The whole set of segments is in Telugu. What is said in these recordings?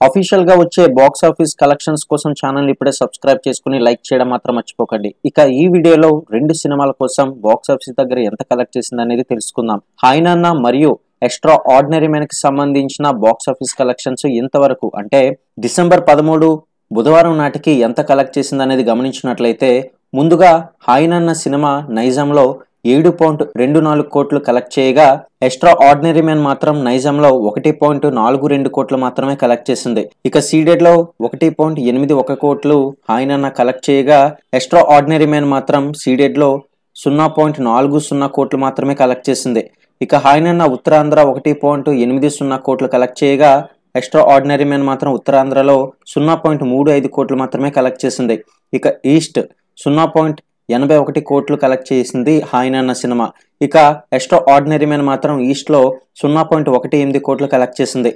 అఫీషియల్ గా వచ్చే బాక్స్ ఆఫీస్ కలెక్షన్స్ కోసం ఛానల్ ఇప్పుడే సబ్స్క్రైబ్ చేసుకుని లైక్ చేయడం మాత్రం మర్చిపోకండి. ఇక ఈ వీడియోలో 2 సినిమాల కోసం బాక్స్ ఆఫీస్ దగ్గర ఎంత కలెక్ట్ చేసింది అనేది తెలుసుకుందాం. హాయ్ నాన్న మరియు ఎక్స్ట్రా ఆర్డినరీ మ్యాన్ కి సంబంధించిన బాక్స్ ఆఫీస్ కలెక్షన్స్ ఇంతవరకు అంటే డిసెంబర్ 13 బుధవారం నాటికి ఎంత కలెక్ట్ చేసింది అనేది గమనించినట్లయితే ముందుగా హాయ్ నాన్న సినిమా నైజాంలో 7.24 కోట్లు కలెక్ట్ చేయగా ఎక్స్ట్రా ఆర్డినరీ మ్యాన్ మాత్రం నైజాంలో 1.42 కోట్లు మాత్రమే కలెక్ట్ చేసింది. ఇక సీడెడ్ లో 1.81 కోట్లు హాయ్ నాన్న కలెక్ట్ చేయగా ఎక్స్ట్రా ఆర్డినరీ మ్యాన్ మాత్రం సీడెడ్ లో 0.40 కోట్లు మాత్రమే కలెక్ట్ చేసింది. ఇక హాయ్ నాన్న ఉత్తరాంధ్ర 1.80 కోట్లు కలెక్ట్ చేయగా ఎక్స్ట్రా ఆర్డినరీ మ్యాన్ మాత్రం ఉత్తరాంధ్రలో 0.35 కోట్లు మాత్రమే కలెక్ట్ చేసింది. ఇక ఈస్ట్ 0.81 కోట్లు కలెక్ట్ చేసింది హాయ్ నాన్న సినిమా. ఇక ఎక్స్ట్రా ఆర్డినరీ మ్యాన్ మాత్రం ఈస్ట్ లో 0.18 కోట్లు కలెక్ట్ చేసింది.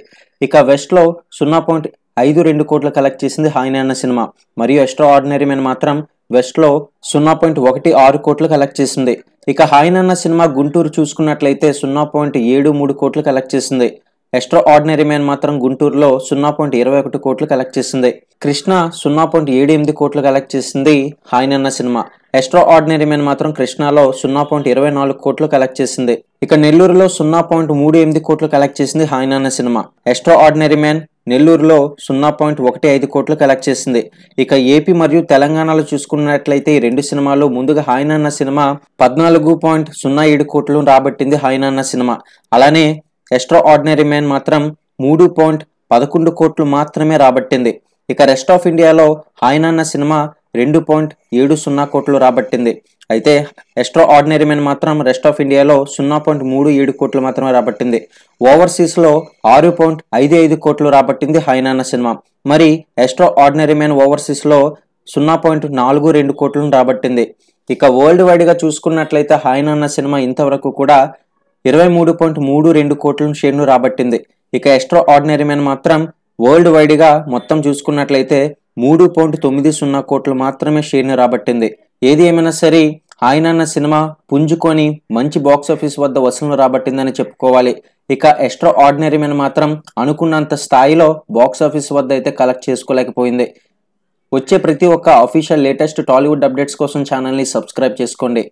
ఇక వెస్ట్ లో 0.52 కోట్లు కలెక్ట్ చేసింది హాయ్ నాన్న సినిమా. మరియు ఎక్స్ట్రా ఆర్డినరీ మ్యాన్ మాత్రం వెస్ట్ లో 0.16 కోట్లు కలెక్ట్ చేసింది. ఇక హాయ్ నాన్న సినిమా గుంటూరు చూసుకున్నట్లయితే 0.73 కోట్లు కలెక్ట్ చేసింది. ఎక్స్ట్రా ఆర్డినరీ మ్యాన్ మాత్రం గుంటూరులో 0.21 కోట్లు కలెక్ట్ చేసింది. కృష్ణ 0.78 కోట్లు కలెక్ట్ చేసింది హాయ్ నాన్న సినిమా. ఎక్స్ట్రా ఆర్డినరీ మ్యాన్ మాత్రం కృష్ణలో 0.24 కోట్లు కలెక్ట్ చేసింది. ఇక నెల్లూరులో 0.38 కోట్లు కలెక్ట్ చేసింది హాయ్ నాన్న సినిమా. ఎక్స్ట్రా ఆర్డినరీ మ్యాన్ నెల్లూరులో 0.15 కోట్లు కలెక్ట్ చేసింది. ఇక ఏపీ మరియు తెలంగాణలో చూసుకున్నట్లయితే ఈ 2 సినిమాలు ముందుగా హాయ్ నాన్న సినిమా 14.07 కోట్లు రాబట్టింది హాయ్ నాన్న సినిమా. అలానే ఎక్స్ట్రా ఆర్డినరీ మ్యాన్ మాత్రం 3.11 కోట్లు మాత్రమే రాబట్టింది. ఇక రెస్ట్ ఆఫ్ ఇండియాలో హాయ్ నాన్న సినిమా 2.70 కోట్లు రాబట్టింది. అయితే ఎక్స్ట్రా ఆర్డినరీ మ్యాన్ మాత్రం రెస్ట్ ఆఫ్ ఇండియాలో 0.37 కోట్లు మాత్రమే రాబట్టింది. ఓవర్సీస్ లో 6.55 కోట్లు రాబట్టింది హాయ్ నాన్న సినిమా. మరి ఎక్స్ట్రా ఆర్డినరీ మ్యాన్ ఓవర్సీస్ లో 0.42 కోట్లను రాబట్టింది. ఇక వరల్డ్ వైడ్ గా చూసుకున్నట్లయితే హాయ్ నాన్న సినిమా ఇంతవరకు కూడా 23.32 కోట్లను షేర్ను రాబట్టింది. ఇక ఎక్స్ట్రా ఆర్డినరీ మ్యాన్ మాత్రం వరల్డ్ వైడ్ గా మొత్తం చూసుకున్నట్లయితే 3.90 కోట్లు మాత్రమే షేర్ను రాబట్టింది. ఏది ఏమైనా సరే హాయ్ నాన్న సినిమా పుంజుకొని మంచి బాక్స్ ఆఫీస్ వద్ద వసూలు రాబట్టిందని చెప్పుకోవాలి. ఇక ఎక్స్ట్రా ఆర్డినరీ మ్యాన్ మాత్రం అనుకున్నంత స్థాయిలో బాక్స్ ఆఫీస్ వద్ద అయితే కలెక్ట్ చేసుకోలేకపోయింది. వచ్చే ప్రతి ఒక్క అఫీషియల్ లేటెస్ట్ టాలీవుడ్ అప్డేట్స్ కోసం ఛానల్ని సబ్స్క్రైబ్ చేసుకోండి.